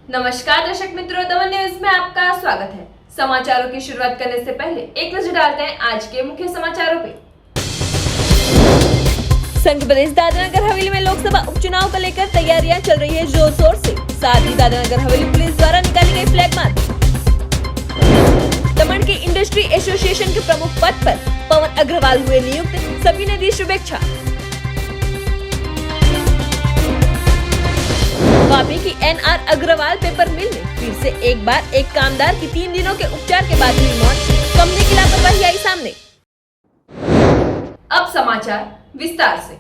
नमस्कार दर्शक मित्रों, दमन न्यूज में आपका स्वागत है। समाचारों की शुरुआत करने से पहले एक नजर डालते हैं आज के मुख्य समाचारों पे। संघ प्रदेश दादरा नगर हवेली में लोकसभा उपचुनाव को लेकर तैयारियां चल रही है जोर शोर से। साथ ही दादरा नगर हवेली पुलिस द्वारा निकाली गई फ्लैग मार्च। दमन के इंडस्ट्री एसोसिएशन के प्रमुख पद पर पवन अग्रवाल हुए नियुक्त, सभी ने दी शुभेच्छा। वापी की एनआर अग्रवाल पेपर मिल में फिर से एक बार एक कामदार की 3 दिनों के उपचार के बाद हुई मौत, कंपनी की लापरवाही आई सामने। अब समाचार विस्तार से।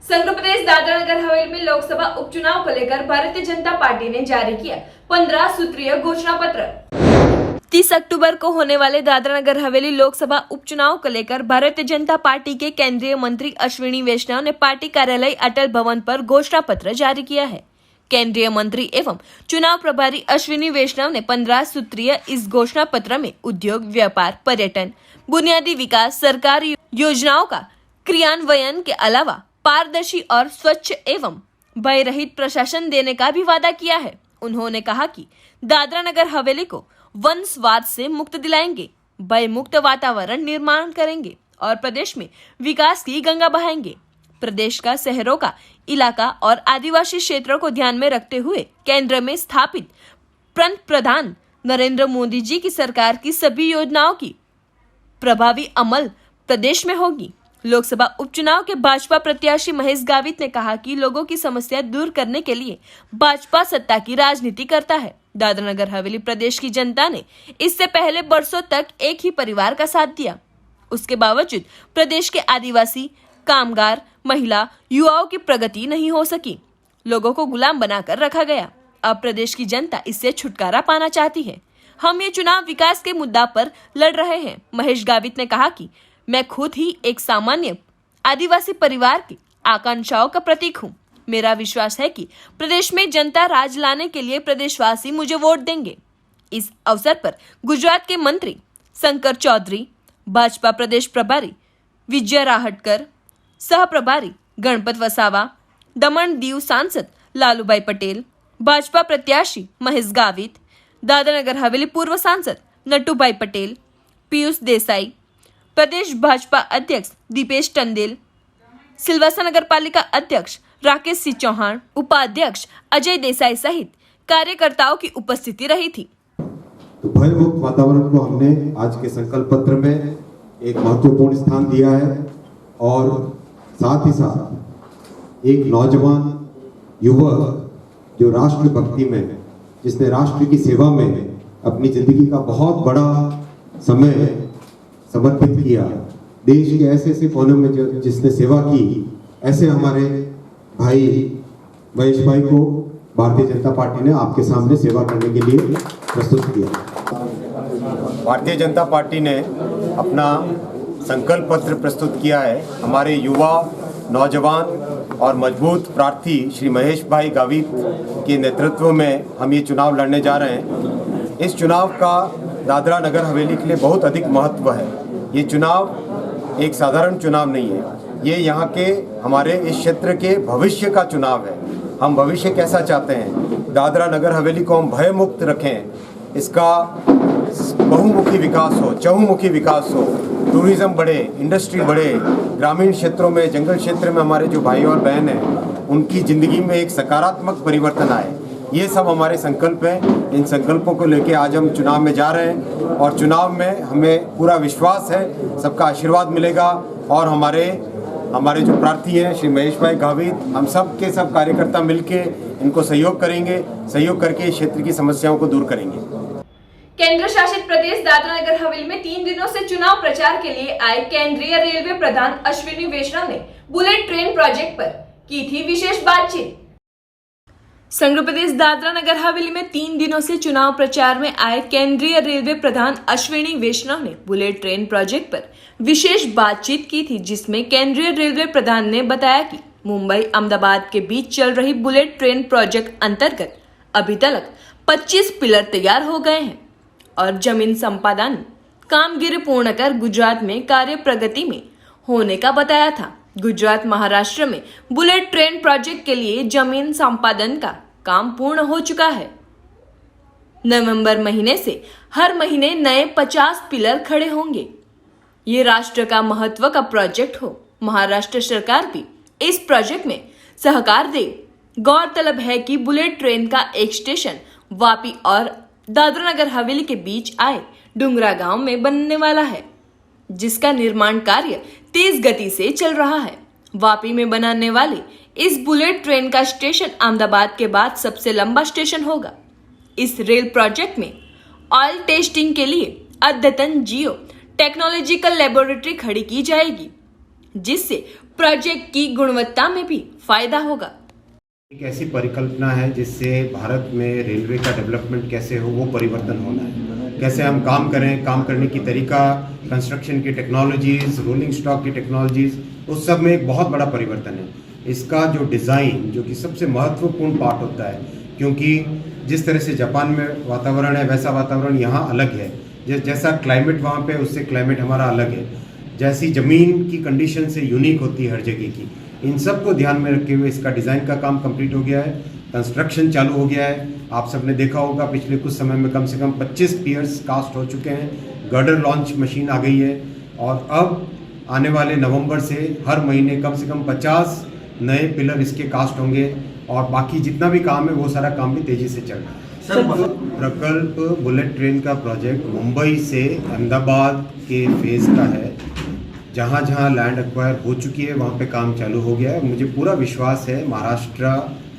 संघ प्रदेश दादरा नगर हवेली में लोकसभा उपचुनाव को लेकर भारतीय जनता पार्टी ने जारी किया 15 सूत्रीय घोषणा पत्र। 30 अक्टूबर को होने वाले दादरा नगर हवेली लोकसभा उपचुनाव को लेकर भारतीय जनता पार्टी के केंद्रीय मंत्री अश्विनी वैष्णव ने पार्टी कार्यालय अटल भवन पर घोषणा पत्र जारी किया है। केंद्रीय मंत्री एवं चुनाव प्रभारी अश्विनी वैष्णव ने 15 सूत्रीय इस घोषणा पत्र में उद्योग, व्यापार, पर्यटन, बुनियादी विकास, सरकारी योजनाओं का क्रियान्वयन के अलावा पारदर्शी और स्वच्छ एवं भय रहित प्रशासन देने का भी वादा किया है। उन्होंने कहा कि दादरा नगर हवेली को वंशवाद से मुक्त दिलाएंगे, भय मुक्त वातावरण निर्माण करेंगे और प्रदेश में विकास की गंगा बहाएंगे। प्रदेश का शहरों का इलाका और आदिवासी क्षेत्रों को ध्यान में रखते हुए केंद्र में स्थापित प्रधान नरेंद्र मोदी जी की सरकार की सभी योजनाओं की प्रभावी अमल प्रदेश में होगी। लोकसभा उपचुनाव के भाजपा प्रत्याशी महेश गावित ने कहा कि लोगों की समस्या दूर करने के लिए भाजपा सत्ता की राजनीति करता है। दादरा नगर हवेली प्रदेश की जनता ने इससे पहले बरसों तक एक ही परिवार का साथ दिया। उसके बावजूद प्रदेश के आदिवासी, कामगार, महिला, युवाओं की प्रगति नहीं हो सकी। लोगों को गुलाम बनाकर रखा गया। अब प्रदेश की जनता इससे छुटकारा पाना चाहती है। हम ये चुनाव विकास के मुद्दा पर लड़ रहे हैं। महेश गावित ने कहा कि मैं खुद ही एक सामान्य आदिवासी परिवार की आकांक्षाओं का प्रतीक हूँ। मेरा विश्वास है कि प्रदेश में जनता राज लाने के लिए प्रदेशवासी मुझे वोट देंगे। इस अवसर पर गुजरात के मंत्री शंकर चौधरी, भाजपा प्रदेश प्रभारी विजय राहटकर, सह प्रभारी गणपत वसावा, दमन दीव सांसद लालूभाई पटेल, भाजपा प्रत्याशी महेश गावित, दादरा नगर हवेली पूर्व सांसद नटूभाई पटेल, पीयूष देसाई, प्रदेश भाजपा अध्यक्ष दीपेश टंडेल, सिलवासा नगर पालिका अध्यक्ष राकेश सिंह चौहान, उपाध्यक्ष अजय देसाई सहित कार्यकर्ताओं की उपस्थिति रही थी। तो भयमुक्त वातावरण को हमने आज के संकल्प पत्र में एक महत्वपूर्ण स्थान दिया है और साथ ही साथ एक नौजवान युवक जो राष्ट्र भक्ति में, जिसने राष्ट्र की सेवा में अपनी जिंदगी का बहुत बड़ा समय समर्पित किया, देश के ऐसे ऐसे कोने में जिसने सेवा की, ऐसे हमारे भाई महेश भाई को भारतीय जनता पार्टी ने आपके सामने सेवा करने के लिए प्रस्तुत किया। भारतीय जनता पार्टी ने अपना संकल्प पत्र प्रस्तुत किया है। हमारे युवा, नौजवान और मजबूत प्रार्थी श्री महेश भाई गावित के नेतृत्व में हम ये चुनाव लड़ने जा रहे हैं। इस चुनाव का दादरा नगर हवेली के लिए बहुत अधिक महत्व है। ये चुनाव एक साधारण चुनाव नहीं है, ये यहाँ के हमारे इस क्षेत्र के भविष्य का चुनाव है। हम भविष्य कैसा चाहते हैं, दादरा नगर हवेली को हम भय मुक्त रखें, इसका बहुमुखी विकास हो, चहुमुखी विकास हो, टूरिज्म बढ़े, इंडस्ट्री बढ़े, ग्रामीण क्षेत्रों में, जंगल क्षेत्र में हमारे जो भाई और बहन हैं उनकी ज़िंदगी में एक सकारात्मक परिवर्तन आए, ये सब हमारे संकल्प हैं। इन संकल्पों को लेकर आज हम चुनाव में जा रहे हैं और चुनाव में हमें पूरा विश्वास है सबका आशीर्वाद मिलेगा और हमारे जो प्रार्थी हैं श्री महेश भाई गावित, हम सब के सब कार्यकर्ता मिलके इनको सहयोग करेंगे, सहयोग करके इस क्षेत्र की समस्याओं को दूर करेंगे। केंद्र शासित प्रदेश दादरा नगर हवेली में 3 दिनों से चुनाव प्रचार के लिए आए केंद्रीय रेलवे प्रधान अश्विनी वैष्णव ने बुलेट ट्रेन प्रोजेक्ट पर की थी विशेष बातचीत। संघ प्रदेश दादरा नगर हवेली में 3 दिनों से चुनाव प्रचार में आए केंद्रीय रेलवे प्रधान अश्विनी वैष्णव ने बुलेट ट्रेन प्रोजेक्ट पर विशेष बातचीत की थी, जिसमें केंद्रीय रेलवे प्रधान ने बताया कि मुंबई अहमदाबाद के बीच चल रही बुलेट ट्रेन प्रोजेक्ट अंतर्गत अभी तक 25 पिलर तैयार हो गए हैं और जमीन संपादन कामगिरी पूर्ण कर गुजरात में कार्य प्रगति में होने का बताया था। गुजरात महाराष्ट्र में बुलेट ट्रेन प्रोजेक्ट के लिए जमीन संपादन का काम पूर्ण हो चुका है। नवंबर महीने से हर महीने नए 50 पिलर खड़े होंगे। ये राष्ट्र का महत्व का प्रोजेक्ट हो, महाराष्ट्र सरकार भी इस प्रोजेक्ट में सहकार दे। गौरतलब है कि बुलेट ट्रेन का एक स्टेशन वापी और दादरा नगर हवेली के बीच आए डुंगरा गांव में बनने वाला है, जिसका निर्माण कार्य तेज गति से चल रहा है। वापी में बनाने वाले इस बुलेट ट्रेन का स्टेशन अहमदाबाद के बाद सबसे लंबा स्टेशन होगा। इस रेल प्रोजेक्ट में ऑयल टेस्टिंग के लिए अद्यतन जियो टेक्नोलॉजिकल लेबोरेटरी खड़ी की जाएगी, जिससे प्रोजेक्ट की गुणवत्ता में भी फायदा होगा। एक ऐसी परिकल्पना है जिससे भारत में रेलवे का डेवलपमेंट कैसे हो, वो परिवर्तन होना है। कैसे हम काम करें, काम करने की तरीका, कंस्ट्रक्शन की टेक्नोलॉजीज, रोलिंग स्टॉक की टेक्नोलॉजीज, उस सब में एक बहुत बड़ा परिवर्तन है। इसका जो डिज़ाइन, जो कि सबसे महत्वपूर्ण पार्ट होता है, क्योंकि जिस तरह से जापान में वातावरण है वैसा वातावरण यहाँ अलग है। जैसा क्लाइमेट वहाँ पे, उससे क्लाइमेट हमारा अलग है। जैसी ज़मीन की कंडीशन से यूनिक होती है हर जगह की। इन सब को ध्यान में रखते हुए इसका डिज़ाइन का काम कंप्लीट हो गया है, कंस्ट्रक्शन चालू हो गया है। आप सबने देखा होगा पिछले कुछ समय में कम से कम 25 पियर्स कास्ट हो चुके हैं, गर्डर लॉन्च मशीन आ गई है और अब आने वाले नवंबर से हर महीने कम से कम 50 नए पिलर इसके कास्ट होंगे और बाकी जितना भी काम है वो सारा काम भी तेज़ी से चल रहा है। प्रकल्प बुलेट ट्रेन का प्रोजेक्ट मुंबई से अहमदाबाद के फेज़ का है। जहाँ जहाँ लैंड एक्वायर हो चुकी है वहाँ पे काम चालू हो गया है। मुझे पूरा विश्वास है महाराष्ट्र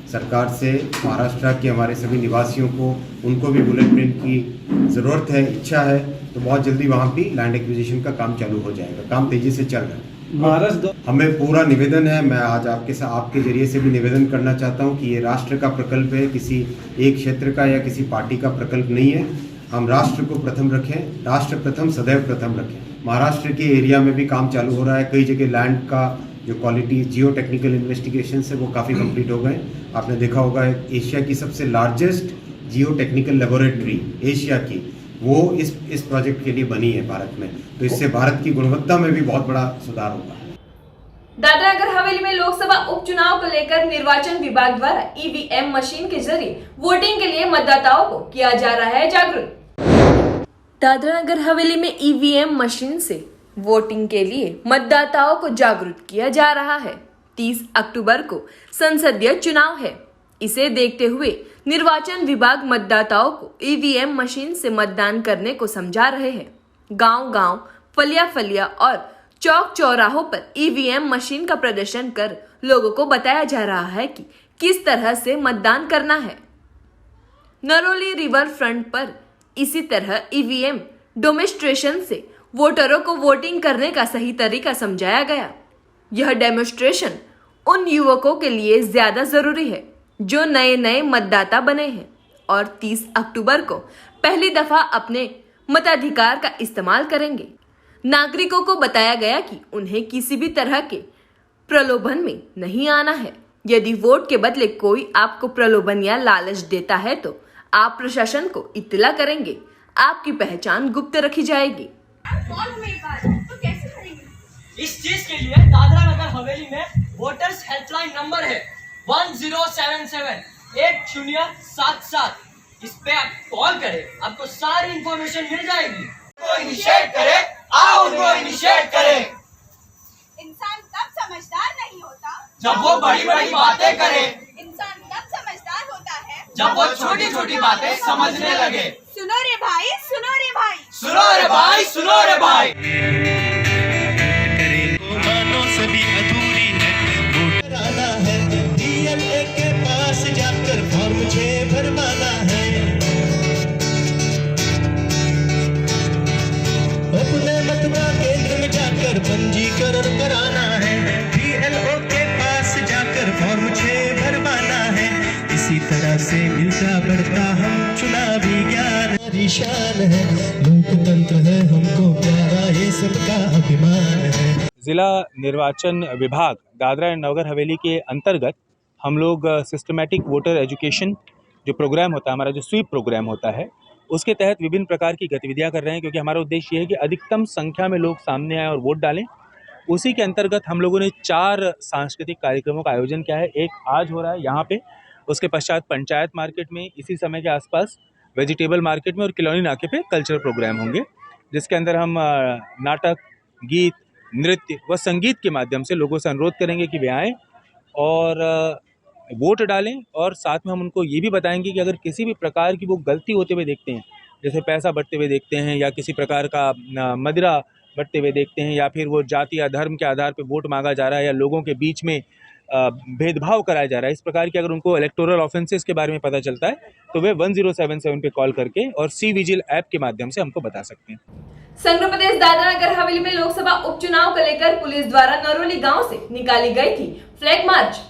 सरकार से, महाराष्ट्र के हमारे सभी निवासियों को, उनको भी बुलेट ट्रेन की ज़रूरत है, इच्छा है, तो बहुत जल्दी वहाँ भी लैंड एक्विजिशन का काम चालू हो जाएगा। काम तेज़ी से चल रहा है। महाराष्ट्र हमें पूरा निवेदन है, मैं आज आपके जरिए से भी निवेदन करना चाहता हूँ कि ये राष्ट्र का प्रकल्प है, किसी एक क्षेत्र का या किसी पार्टी का प्रकल्प नहीं है। हम राष्ट्र को प्रथम रखें, राष्ट्र प्रथम सदैव प्रथम रखें। महाराष्ट्र के एरिया में भी काम चालू हो रहा है। कई जगह लैंड का जो क्वालिटी, जियो टेक्निकल इन्वेस्टिगेशन है वो काफ़ी कंप्लीट हो गए। आपने देखा होगा एशिया की सबसे लार्जेस्ट जियो टेक्निकल लेबोरेटरी एशिया की, वो इस प्रोजेक्ट के लिए बनी है भारत में। तो इससे भारत की गुणवत्ता में भी बहुत बड़ा सुधार होगा। दादरा नगर हवेली में लोकसभा उपचुनाव को लेकर निर्वाचन विभाग द्वारा ईवीएम मशीन के जरिए वोटिंग के लिए मतदाताओं को किया जा रहा है जागरूक। दादरा नगर हवेली में ईवीएम मशीन से वोटिंग के लिए मतदाताओं को जागरूक किया जा रहा है। 30 अक्टूबर को संसदीय चुनाव है। इसे देखते हुए निर्वाचन विभाग मतदाताओं को ईवीएम मशीन से मतदान करने को समझा रहे हैं। गांव-गांव, फलिया और चौक चौराहों पर ईवीएम मशीन का प्रदर्शन कर लोगों को बताया जा रहा है कि किस तरह से मतदान करना है। नरोली रिवर फ्रंट पर इसी तरह ईवीएम डेमोन्स्ट्रेशन से वोटरों को वोटिंग करने का सही तरीका समझाया गया। यह डेमोन्स्ट्रेशन उन युवकों के लिए ज्यादा जरूरी है जो नए मतदाता बने हैं और 30 अक्टूबर को पहली दफा अपने मताधिकार का इस्तेमाल करेंगे। नागरिकों को बताया गया कि उन्हें किसी भी तरह के प्रलोभन में नहीं आना है। यदि वोट के बदले कोई आपको प्रलोभन या लालच देता है तो आप प्रशासन को इत्तला करेंगे। आपकी पहचान गुप्त रखी जाएगी। तो कैसे करेंगे? इस चीज के लिए दादरा नगर हवेली में वोटर्स हेल्पलाइन नंबर है 1077 1077। इस पे आप कॉल करें, आपको सारी इंफॉर्मेशन मिल जाएगी। को इनिशिएट करें, आओ उनको इनिशिएट करें। इंसान तब समझदार नहीं होता जब वो बड़ी बड़ी बातें करे। इंसान तब समझदार होता है जब वो छोटी छोटी बातें समझने लगे। सुनो रे भाई, सुनो रे भाई, सुनो रे भाई, सुनो रे भाई। मानो सभी अधूरी है, वोट डाला है, डीएलए के पास जाकर फॉर्म 6 भरवाना है। अपने मतदान केंद्र में जाकर पंजीकरण कराना है, डीएलओ के पास जाकर फॉर्म 6 भरवाना है। इसी तरह से मिलता बढ़ता हम चुनावी ज्ञान निशान है, लोकतंत्र है हमको प्यारा, ये सबका अभिमान है। ज़िला निर्वाचन विभाग दादरा एंड नगर हवेली के अंतर्गत हम लोग सिस्टमैटिक वोटर एजुकेशन जो प्रोग्राम होता है, हमारा जो स्वीप प्रोग्राम होता है, उसके तहत विभिन्न प्रकार की गतिविधियां कर रहे हैं, क्योंकि हमारा उद्देश्य ये है कि अधिकतम संख्या में लोग सामने आए और वोट डालें। उसी के अंतर्गत हम लोगों ने 4 सांस्कृतिक कार्यक्रमों का आयोजन किया है। एक आज हो रहा है यहाँ पे, उसके पश्चात पंचायत मार्केट में इसी समय के आसपास वेजिटेबल मार्केट में और किलौनी नाके पे कल्चरल प्रोग्राम होंगे, जिसके अंदर हम नाटक, गीत, नृत्य व संगीत के माध्यम से लोगों से अनुरोध करेंगे कि वे आएँ और वोट डालें। और साथ में हम उनको ये भी बताएंगे कि अगर किसी भी प्रकार की वो गलती होते हुए देखते हैं, जैसे पैसा बंटते हुए देखते हैं या किसी प्रकार का मदिरा बंटते हुए देखते हैं या फिर वो जाति या धर्म के आधार पर वोट मांगा जा रहा है या लोगों के बीच में भेदभाव कराया जा रहा है, इस प्रकार की अगर उनको इलेक्टोरल ऑफेंसेस के बारे में पता चलता है तो वे 1077 पे कॉल करके और सी विजिल ऐप के माध्यम से हमको बता सकते हैं। संघ प्रदेश दादरा नगर हवेली में लोकसभा उपचुनाव को लेकर पुलिस द्वारा नरोली गांव से निकाली गई थी फ्लैग मार्च।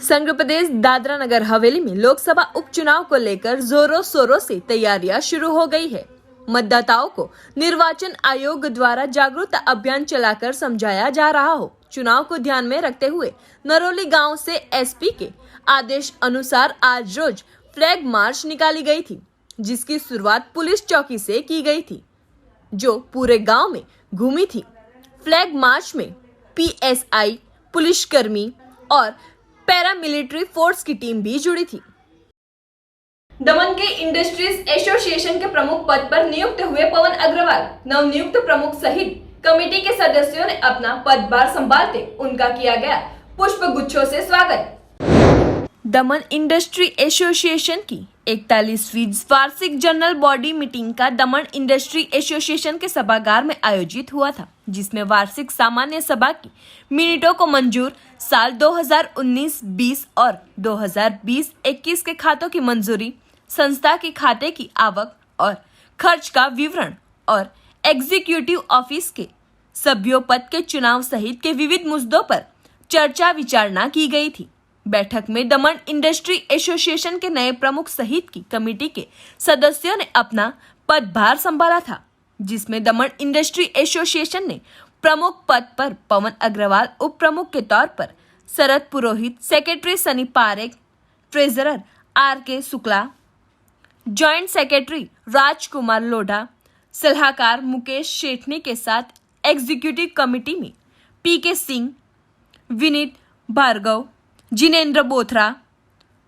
संघ प्रदेश दादरा नगर हवेली में लोकसभा उपचुनाव को लेकर जोरों शोरों से तैयारियां शुरू हो गई है। मतदाताओं को निर्वाचन आयोग द्वारा जागरूकता अभियान चलाकर समझाया जा रहा हो। चुनाव को ध्यान में रखते हुए नरोली गांव से एसपी के आदेश अनुसार आज रोज फ्लैग मार्च निकाली गई थी, जिसकी शुरुआत पुलिस चौकी से की गई थी, जो पूरे गांव में घूमी थी। फ्लैग मार्च में पीएसआई, पुलिसकर्मी और पैरामिलिट्री फोर्स की टीम भी जुड़ी थी। दमन के इंडस्ट्रीज एसोसिएशन के प्रमुख पद पर नियुक्त हुए पवन अग्रवाल नवनियुक्त प्रमुख सहित कमेटी के सदस्यों ने अपना पदभार संभालते उनका किया गया पुष्प गुच्छों से स्वागत। दमन इंडस्ट्री एसोसिएशन की 41वीं वार्षिक जनरल बॉडी मीटिंग का दमन इंडस्ट्री एसोसिएशन के सभागार में आयोजित हुआ था, जिसमें वार्षिक सामान्य सभा की मिनटों को मंजूर, साल 2019-20 और 2020-21 के खातों की मंजूरी, संस्था के खाते की आवक और खर्च का विवरण और एग्जीक्यूटिव ऑफिस के सभ्यों पद के चुनाव सहित के विविध मुद्दों पर चर्चा विचारणा की गई थी। बैठक में दमन इंडस्ट्री एसोसिएशन के नए प्रमुख सहित की कमेटी के सदस्यों ने अपना पदभार संभाला था, जिसमें दमन इंडस्ट्री एसोसिएशन ने प्रमुख पद पर पवन अग्रवाल, उप प्रमुख के तौर पर Sharad Purohit, secretary Sunny Parekh, treasurer R K. Shukla, joint secretary Rajkumar Lodha, सलाहकार मुकेश शेठनी के साथ एग्जीक्यूटिव कमेटी में पी.के. सिंह, विनीत भार्गव, जिनेंद्र बोथरा,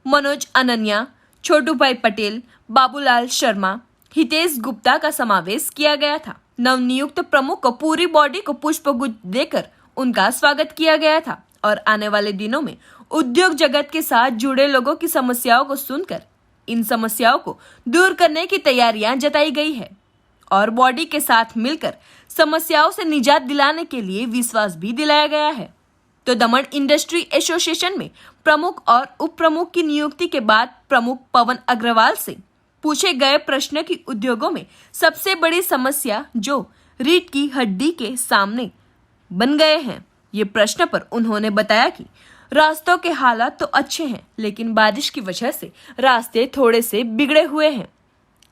मनोज अनन्या, छोटू भाई पटेल, बाबूलाल शर्मा, हितेश गुप्ता का समावेश किया गया था। नवनियुक्त प्रमुख को पूरी बॉडी को पुष्पगुच्छ देकर उनका स्वागत किया गया था और आने वाले दिनों में उद्योग जगत के साथ जुड़े लोगों की समस्याओं को सुनकर इन समस्याओं को दूर करने की तैयारियां जताई गई है और बॉडी के साथ मिलकर समस्याओं से निजात दिलाने के लिए विश्वास भी दिलाया गया है। तो दमन इंडस्ट्री एसोसिएशन में प्रमुख और उप प्रमुख की नियुक्ति के बाद प्रमुख पवन अग्रवाल से पूछे गए प्रश्न की उद्योगों में सबसे बड़ी समस्या जो रीढ़ की हड्डी के सामने बन गए हैं, ये प्रश्न पर उन्होंने बताया कि रास्तों के हालात तो अच्छे हैं, लेकिन बारिश की वजह से रास्ते थोड़े से बिगड़े हुए हैं।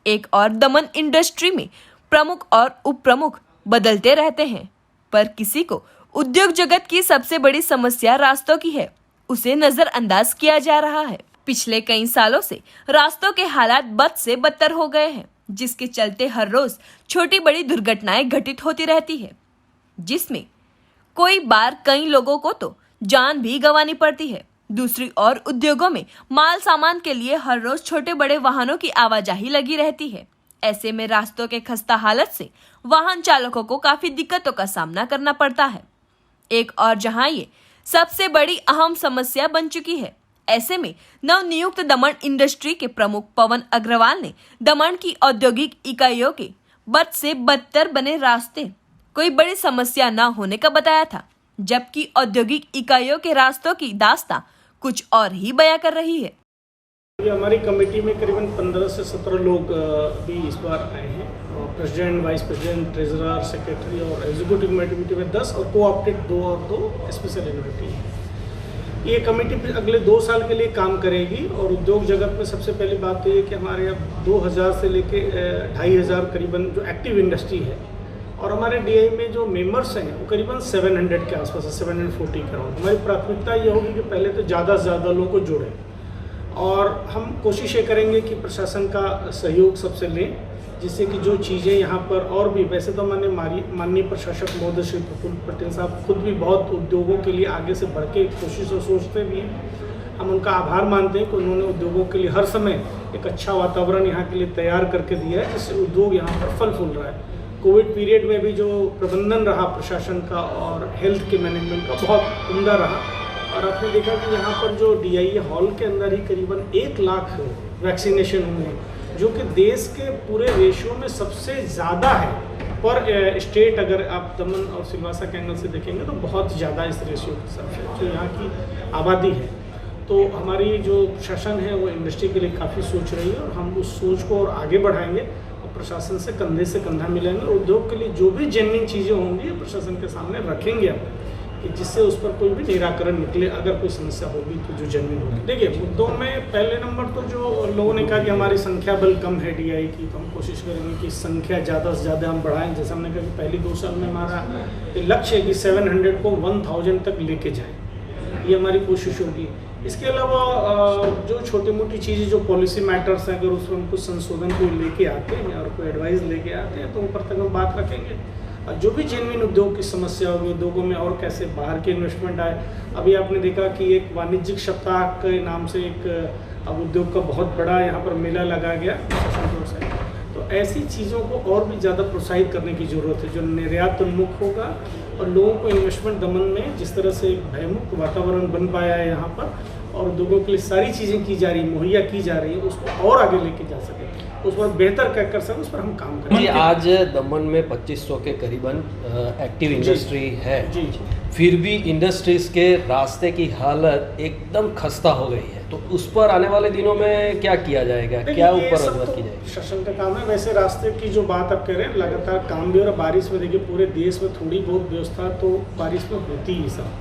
एक और दमन इंडस्ट्री में प्रमुख और उप प्रमुख बदलते रहते हैं, पर किसी को उद्योग जगत की सबसे बड़ी समस्या रास्तों की है, उसे नजरअंदाज किया जा रहा है। पिछले कई सालों से रास्तों के हालात बद से बदतर हो गए हैं, जिसके चलते हर रोज छोटी बड़ी दुर्घटनाएं घटित होती रहती है, जिसमें कोई बार कई लोगों को तो जान भी गंवानी पड़ती है। दूसरी ओर उद्योगों में माल सामान के लिए हर रोज छोटे बड़े वाहनों की आवाजाही लगी रहती है। ऐसे में रास्तों के खस्ता हालत से वाहन चालकों को काफी दिक्कतों का सामना करना पड़ता है। एक और जहां ये सबसे बड़ी अहम समस्या बन चुकी है, ऐसे में नवनियुक्त दमन इंडस्ट्री के प्रमुख पवन अग्रवाल ने दमन की औद्योगिक इकाइयों के बद से बदतर बने रास्ते कोई बड़ी समस्या न होने का बताया था, जबकि औद्योगिक इकाइयों के रास्तों की दास्तां कुछ और ही बयां कर रही है। हमारी कमेटी में करीबन 15 से 17 लोग भी इस बार आए हैं। President, vice president, treasurer, secretary और एग्जीक्यूटिव कमेटी में 10 और कोऑप्टेड 2 और 2 स्पेशल इन्वाइटी है। ये कमेटी फिर अगले 2 साल के लिए काम करेगी और उद्योग जगत में सबसे पहली बात तो ये कि हमारे यहाँ 2000 से लेके 2500 करीबन जो एक्टिव इंडस्ट्री है और हमारे डीआई में जो मेंबर्स हैं वो करीबन 700 के आसपास है, 740 करोड़। हमारी प्राथमिकता ये होगी कि पहले तो ज़्यादा से ज़्यादा लोगों को जोड़ें और हम कोशिश ये करेंगे कि प्रशासन का सहयोग सबसे लें, जिससे कि जो चीज़ें यहाँ पर और भी, वैसे तो माननीय प्रशासक महोदय श्री प्रफुल्ल पटेल साहब खुद भी बहुत उद्योगों के लिए आगे से बढ़ के कोशिश और सोचते भी हैं, हम उनका आभार मानते हैं कि उन्होंने उद्योगों के लिए हर समय एक अच्छा वातावरण यहाँ के लिए तैयार करके दिया है, जिससे उद्योग यहाँ पर फल फूल रहा है। कोविड पीरियड में भी जो प्रबंधन रहा प्रशासन का और हेल्थ के मैनेजमेंट का बहुत उम्दा रहा, और आपने देखा कि यहाँ पर जो DIA हॉल के अंदर ही करीबन 1 लाख वैक्सीनेशन हुए, जो कि देश के पूरे रेशियो में सबसे ज़्यादा है पर स्टेट। अगर आप दमन और सिलवासा के एंगल से देखेंगे तो बहुत ज़्यादा इस रेशियो के हिसाब से जो यहाँ की आबादी है। तो हमारी जो प्रशासन है वो इंडस्ट्री के लिए काफ़ी सोच रही है, और हम उस सोच को और आगे बढ़ाएंगे और प्रशासन से कंधा मिलाएंगे। उद्योग के लिए जो भी जेन्युइन चीज़ें होंगी प्रशासन के सामने रखेंगे हम, कि जिससे उस पर कोई भी निराकरण निकले, अगर कोई समस्या होगी तो जो जेन्युइन होगी। देखिए, मुद्दों में पहले नंबर तो जो लोगों ने कहा कि हमारी संख्या बल कम है DI की, तो हम कोशिश करेंगे कि संख्या ज़्यादा से ज़्यादा हम बढ़ाएं। जैसे हमने कहा कि पहली 2 साल में हमारा लक्ष्य है कि 700 को 1000 तक लेके जाएं, ये हमारी कोशिश होगी। इसके अलावा जो छोटी मोटी चीज़ें जो पॉलिसी मैटर्स हैं, अगर उसमें हम कुछ संशोधन को लेके आते हैं और कोई एडवाइस लेके आते हैं तो ऊपर तक हम बात रखेंगे। और जो भी जेन्युइन उद्योग की समस्या होगी, उद्योगों में और कैसे बाहर के इन्वेस्टमेंट आए। अभी आपने देखा कि एक वाणिज्यिक सप्ताह के नाम से एक अब उद्योग का बहुत बड़ा यहाँ पर मेला लगा गया से। तो ऐसी चीज़ों को और भी ज़्यादा प्रोत्साहित करने की ज़रूरत है, जो निर्यात उन्मुख होगा और लोगों को इन्वेस्टमेंट दमन में जिस तरह से एक भयमुक्त वातावरण बन पाया है यहाँ पर, और उद्योगों के लिए सारी चीज़ें की जा रही मुहैया की जा रही है, उसको और आगे लेके जा सके, उस पर बेहतर क्या कर सकें, उस पर हम काम करें। जी, आज दमन में 2500 के करीबन एक्टिव इंडस्ट्री है। जी। फिर भी इंडस्ट्रीज के रास्ते की हालत एकदम खस्ता हो गई है, तो उस पर आने वाले दिनों में क्या किया जाएगा, क्या ऊपर रजूआत की जाएगी? शासन का काम है। वैसे रास्ते की जो बात आप कह रहे हैं, लगातार काम भी हो रहा है। बारिश में देखिए पूरे देश में थोड़ी बहुत व्यवस्था तो बारिश में होती ही सब,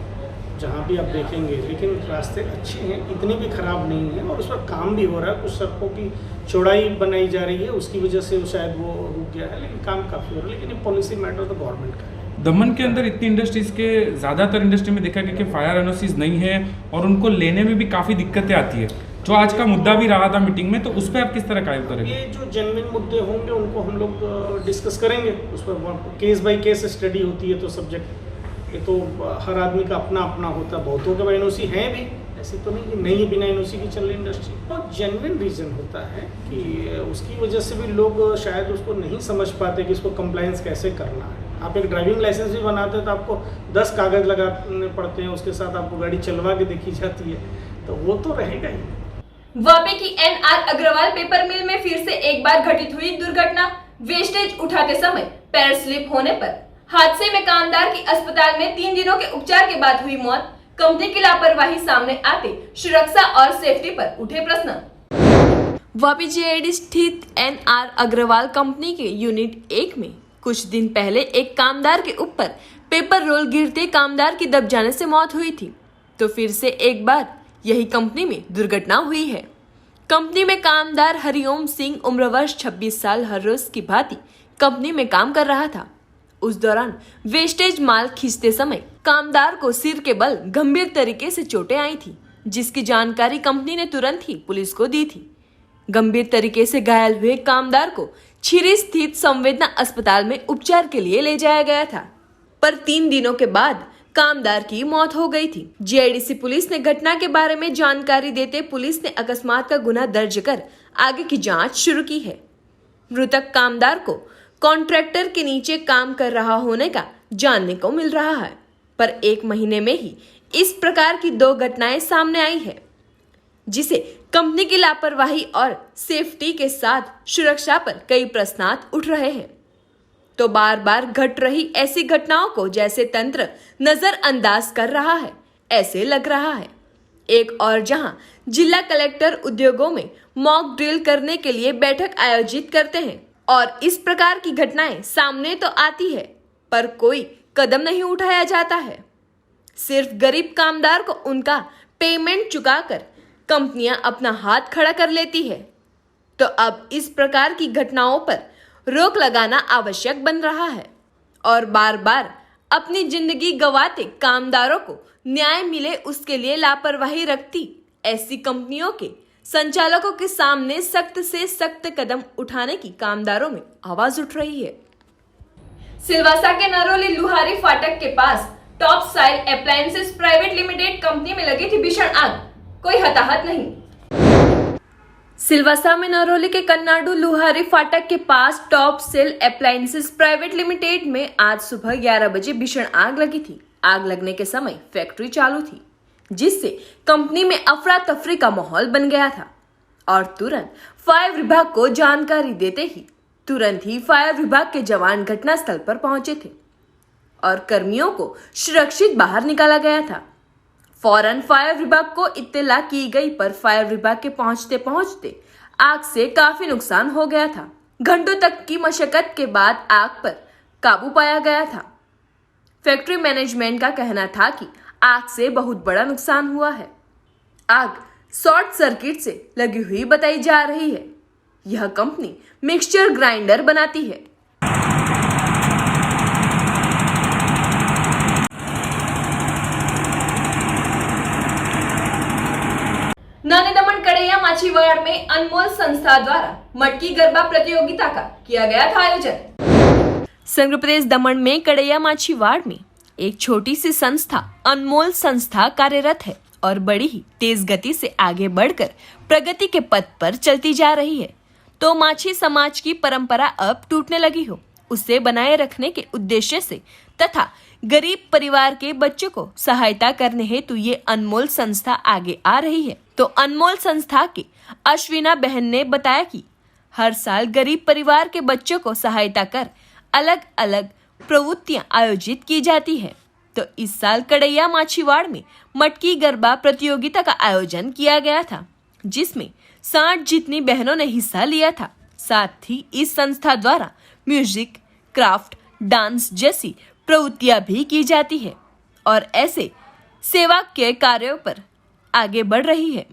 जहाँ भी आप देखेंगे, लेकिन रास्ते अच्छे हैं, इतनी भी खराब नहीं है, और उस पर काम भी हो रहा है। कुछ सड़कों की चौड़ाई बनाई जा रही है, उसकी वजह से शायद वो रुक गया है, लेकिन काम काफ़ी हो रहा है। लेकिन ये पॉलिसी मैटर तो गवर्नमेंट का है। दमन के अंदर इतनी इंडस्ट्रीज के ज़्यादातर इंडस्ट्री में देखा गया कि फायर एनओसीज नहीं है और उनको लेने में भी काफ़ी दिक्कतें आती है, जो आज का मुद्दा भी रहा था मीटिंग में। तो उस पर आप किस तरह कार्य करेंगे? ये जो जेन्युइन मुद्दे होंगे उनको हम लोग डिस्कस करेंगे, उस पर केस बाय केस स्टडी होती है। तो सब्जेक्ट ये तो हर आदमी का अपना अपना होता है। बहुतों के एनओसी हैं भी, ऐसी तो नहीं कि नहीं बिना एनओसी की चल रही इंडस्ट्री। बहुत जेन्युइन रीज़न होता है कि उसकी वजह से भी लोग शायद उसको नहीं समझ पाते कि इसको कंप्लायंस कैसे करना है। आप एक ड्राइविंग लाइसेंस भी बनाते हैं तो आपको 10 कागज़ लगाने पड़ते हैं, उसके साथ आपको गाड़ी चलवा के देखी जाती है, तो वो तो रहेगा ही। वापी की NR अग्रवाल पेपर मिल में फिर से एक बार घटित हुई दुर्घटना। वेस्टेज उठाते समय पैर स्लिप होने पर हादसे में कामदार की अस्पताल में 3 दिनों के उपचार के बाद हुई मौत। कंपनी की लापरवाही सामने आते सुरक्षा और सेफ्टी पर उठे प्रश्न। वापी GID स्थित NR अग्रवाल कंपनी के यूनिट 1 में कुछ दिन पहले एक कामदार के ऊपर पेपर रोल गिरते कामदार की दब जाने से मौत हुई थी। तो फिर से एक बार यही कंपनी में दुर्घटना हुई है। कंपनी में कामदार हरिओम सिंह उम्र वर्ष 26 साल हर रोज की भांति कंपनी में काम कर रहा था। उस दौरान वेस्टेज माल खींचते समय कामदार को सिर के बल गंभीर तरीके से चोटें आई थी, जिसकी जानकारी कंपनी ने तुरंत ही पुलिस को दी थी। गंभीर तरीके से घायल हुए कामदार को छिरी स्थित संवेदना अस्पताल में उपचार के लिए ले जाया गया था, पर 3 दिनों के बाद कामदार की मौत हो गई थी। GIDC पुलिस ने घटना के बारे में जानकारी देते पुलिस ने अकस्मात का गुना दर्ज कर आगे की जांच शुरू की है। मृतक कामदार को कॉन्ट्रैक्टर के नीचे काम कर रहा होने का जानने को मिल रहा है, पर 1 महीने में ही इस प्रकार की 2 घटनाएं सामने आई है, जिसे कंपनी की लापरवाही और सेफ्टी के साथ सुरक्षा पर कई प्रश्न उठ रहे हैं। तो बार बार घट रही ऐसी घटनाओं को जैसे तंत्र नजरअंदाज कर रहा है, ऐसे लग रहा है। एक और जहां जिला कलेक्टर उद्योगों में मॉक ड्रिल करने के लिए बैठक आयोजित करते हैं और इस प्रकार की घटनाएं सामने तो आती है, पर कोई कदम नहीं उठाया जाता है। सिर्फ गरीब कामदार को उनका पेमेंट चुकाकर कंपनियां अपना हाथ खड़ा कर लेती है। तो अब इस प्रकार की घटनाओं पर रोक लगाना आवश्यक बन रहा है और बार बार अपनी जिंदगी गंवाते कामदारों को न्याय मिले उसके लिए लापरवाही रखती ऐसी कंपनियों के संचालकों के सामने सख्त से सख्त कदम उठाने की कामदारों में आवाज उठ रही है। सिलवासा के नरोली लुहारी फाटक के पास टॉप साइल अप्लायंसेस प्राइवेट लिमिटेड कंपनी में लगी थी भीषण आग। कोई हताहत नहीं। सिलवासा में नरौली के कन्नाडू लुहारी फाटक के पास top sale appliances private limited में आज सुबह 11 बजे भीषण आग लगी थी। आग लगने के समय फैक्ट्री चालू थी, जिससे कंपनी में अफरा तफरी का माहौल बन गया था और तुरंत फायर विभाग को जानकारी देते ही तुरंत ही फायर विभाग के जवान घटनास्थल पर पहुंचे थे और कर्मियों को सुरक्षित बाहर निकाला गया था। फौरन फायर विभाग को इत्तला की गई, पर फायर विभाग के पहुंचते पहुंचते आग से काफी नुकसान हो गया था। घंटों तक की मशक्कत के बाद आग पर काबू पाया गया था। फैक्ट्री मैनेजमेंट का कहना था कि आग से बहुत बड़ा नुकसान हुआ है। आग शॉर्ट सर्किट से लगी हुई बताई जा रही है। यह कंपनी मिक्सचर ग्राइंडर बनाती है। नानी दमन कड़ैया माछीवाड़ में अनमोल संस्था द्वारा मटकी गरबा प्रतियोगिता का किया गया था आयोजन। संघ प्रदेश दमन में कड़ैया माछीवाड़ में एक छोटी सी संस्था अनमोल संस्था कार्यरत है और बड़ी ही तेज गति से आगे बढ़कर प्रगति के पथ पर चलती जा रही है। तो माछी समाज की परंपरा अब टूटने लगी हो, उसे बनाए रखने के उद्देश्य से तथा गरीब परिवार के बच्चों को सहायता करने हेतु ये अनमोल संस्था आगे आ रही है। तो अनमोल संस्था के अश्विना बहन ने बताया कि हर साल गरीब परिवार के बच्चों को सहायता कर अलग अलग प्रवृत्तियां आयोजित की जाती है। तो इस साल कड़ैया माछीवाड़ में मटकी गरबा प्रतियोगिता का आयोजन किया गया था, जिसमें 60 जितनी बहनों ने हिस्सा लिया था। साथ ही इस संस्था द्वारा म्यूजिक, क्राफ्ट, डांस जैसी प्रवृत्तियां भी की जाती है और ऐसे सेवा के कार्यों पर आगे बढ़ रही है।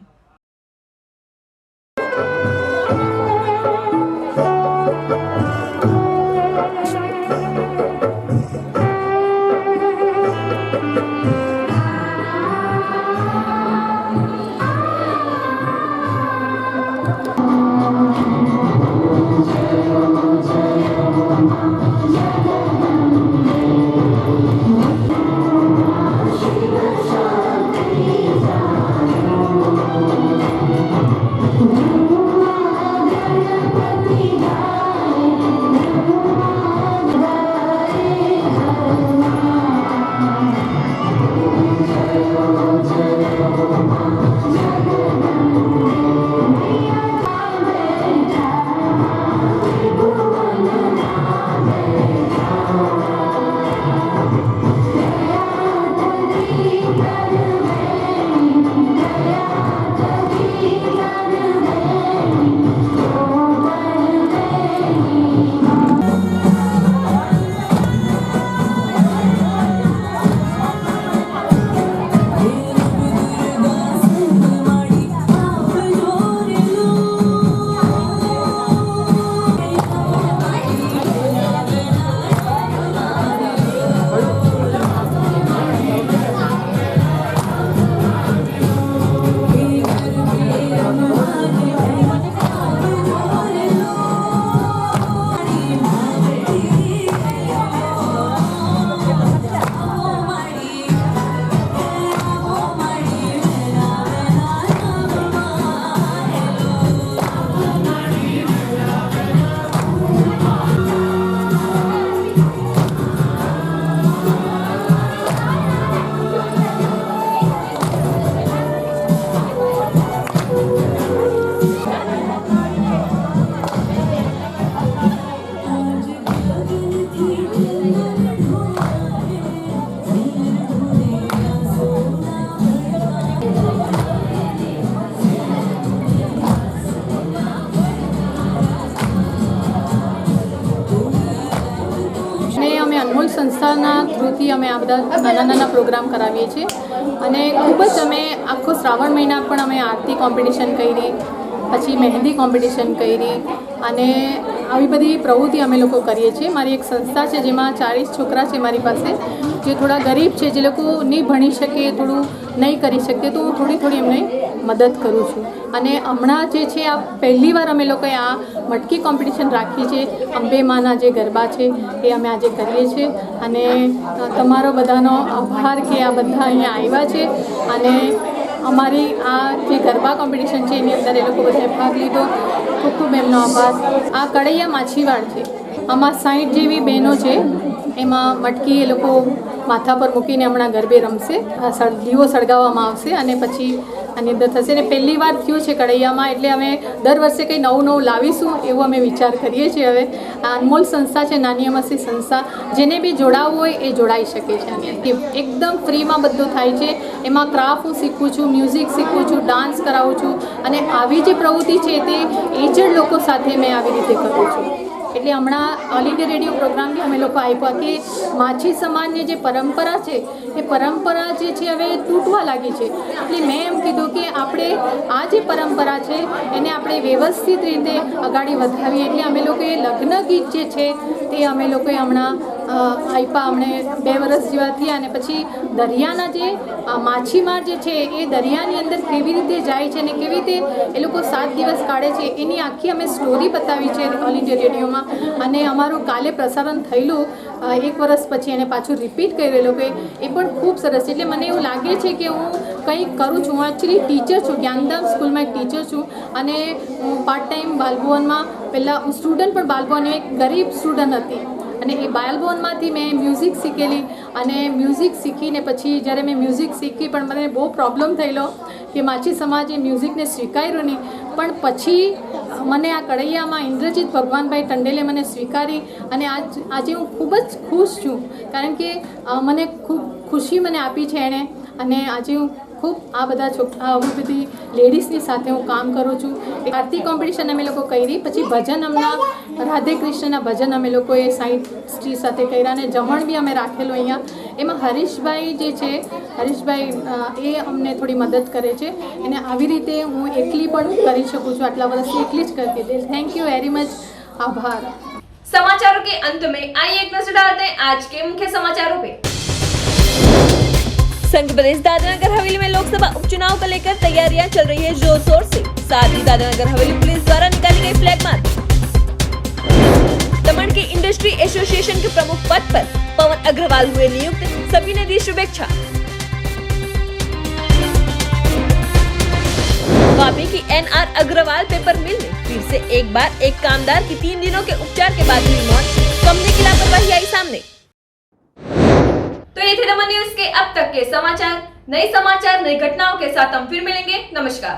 અનમોલ સંસ્થાના થ્રુથી અમે આ બધા નાના નાના પ્રોગ્રામ કરાવીએ છીએ અને ખૂબ જ અમે આખો શ્રાવણ મહિના પણ અમે આરતી કોમ્પિટિશન કરી, પછી મહેંદી કોમ્પિટિશન કરી અને આવી બધી પ્રવૃત્તિ અમે લોકો કરીએ છીએ। મારી એક સંસ્થા છે જેમાં 40 છોકરા છે મારી પાસે, જે થોડા ગરીબ છે, જે લોકો નહીં ભણી શકે, થોડું નહીં કરી શકે, તો હું થોડી થોડી એમને મદદ કરું છું। અને હમણાં જે છે આ પહેલી વાર અમે લોકોએ આ મટકી કોમ્પિટિશન રાખી છે। અંબે માના જે ગરબા છે એ અમે આજે કરીએ છીએ અને તમારો બધાનો આભાર કે આ બધા અહીંયા આવ્યા છે અને અમારી આ જે ગરબા કોમ્પિટિશન છે એની અંદર એ લોકો બધાએ ભાગ લીધો. ખૂબ ખૂબ એમનો આભાર. આ કડૈયા માછીવાડ છે. આમાં 60 જેવી બહેનો છે. એમાં મટકી એ લોકો માથા પર મૂકીને હમણાં ગરબે રમશે. દીવો સળગાવવામાં આવશે અને પછી આની અંદર થશે. ને પહેલી વાર થયું છે કડૈયામાં, એટલે અમે દર વર્ષે કંઈ નવું નવું લાવીશું એવો અમે વિચાર કરીએ છીએ. હવે આ અનમોલ સંસ્થા છે, નાની અમસ્તી સંસ્થા, જેને બી જોડાવવું હોય એ જોડાઈ શકે છે. અને એકદમ ફ્રીમાં બધું થાય છે. એમાં ક્રાફ્ટ હું શીખું છું, મ્યુઝિક શીખું છું, ડાન્સ કરાવું છું, અને આવી જે પ્રવૃત્તિ છે તે એજડ લોકો સાથે મેં આવી રીતે કરું છું. એટલે હમણાં ઓલ ઇન્ડિયા રેડિયો પ્રોગ્રામ બી અમે લોકો આપ્યા કે માછી સમાજની જે પરંપરા છે એ પરંપરા જે છે હવે તૂટવા લાગી છે. એટલે મેં એમ કીધું કે આપણે આ જે પરંપરા છે એને આપણે વ્યવસ્થિત રીતે આગળ વધાવીએ. એટલે અમે લોકોએ લગ્ન ગીત જે છે તે અમે લોકોએ હમણાં આપ્યા. અમને 2 વર્ષ જેવા થયા. અને પછી દરિયાના જે માછીમાર જે છે એ દરિયાની અંદર કેવી રીતે જાય છે અને કેવી રીતે એ લોકો 7 દિવસ કાઢે છે એની આખી અમે સ્ટોરી બતાવી છે ઓલ ઇન્ડિયા રેડિયોમાં. અને અમારું કાલે પ્રસારણ થયેલું 1 વર્ષ પછી એને પાછું રિપીટ કર્યું એ લોકોએ. એ પણ ખૂબ સરસ છે. એટલે મને એવું લાગે છે કે હું કંઈક કરું છું. હું એકચ્યુઅલી ટીચર છું, જ્ઞાનધામ સ્કૂલમાં એક ટીચર છું. અને હું પાર્ટ ટાઈમ બાલભવનમાં પહેલાં હું સ્ટુડન્ટ પણ બાલભવન એક ગરીબ સ્ટુડન્ટ હતી. અને એ બાલભવનમાંથી મેં મ્યુઝિક શીખેલી. અને મ્યુઝિક શીખીને પછી જ્યારે મેં મ્યુઝિક શીખી પણ મને બહુ પ્રોબ્લેમ થયેલો કે માછી સમાજે મ્યુઝિકને સ્વીકાર્યું નહીં. પણ પછી મને આ કડૈયામાં ઇન્દ્રજીત ભગવાનભાઈ ટંડેલે મને સ્વીકારી. અને આજે હું ખૂબ જ ખુશ છું, કારણ કે મને ખૂબ ખુશી મને આપી છે એણે. અને આજે હું ખૂબ આ બધા બધી લેડીઝની સાથે હું કામ કરું છું. આરતી કોમ્પિટિશન અમે લોકો કરી, પછી ભજન હમણાં રાધે કૃષ્ણના ભજન અમે લોકોએ 60 સ્ત્રી સાથે કર્યા. અને જમણ બી અમે રાખેલું અહીંયા. એમાં હરીશભાઈ જે છે, હરીશભાઈ એ અમને થોડી મદદ કરે છે. અને આવી રીતે હું એકલી પણ કરી શકું છું. આટલા વર્ષથી એકલી જ કરતી હતી. Thank you very much. आभार. समाचारों के अंत में आइए एक नजर डालते हैं आज के मुख्य समाचारों पे। संघ प्रदेश दादरा नगर हवेली में लोकसभा उपचुनाव को लेकर तैयारियां चल रही है जोर शोर से। साथ ही दादरा नगर हवेली पुलिस द्वारा निकाली गई फ्लैग मार्च। दमन के इंडस्ट्री एसोसिएशन के प्रमुख पद पर पवन अग्रवाल हुए नियुक्त, सभी ने दी शुभेच्छा। वापी की NR अग्रवाल पेपर मिल में फिर से एक बार एक कामदार की 3 दिनों के उपचार के बाद हुई मौत, कंपनी की लापरवाही आई सामने। तो ये थे दमन न्यूज के अब तक के समाचार। नए समाचार नई घटनाओं के साथ हम फिर मिलेंगे। नमस्कार।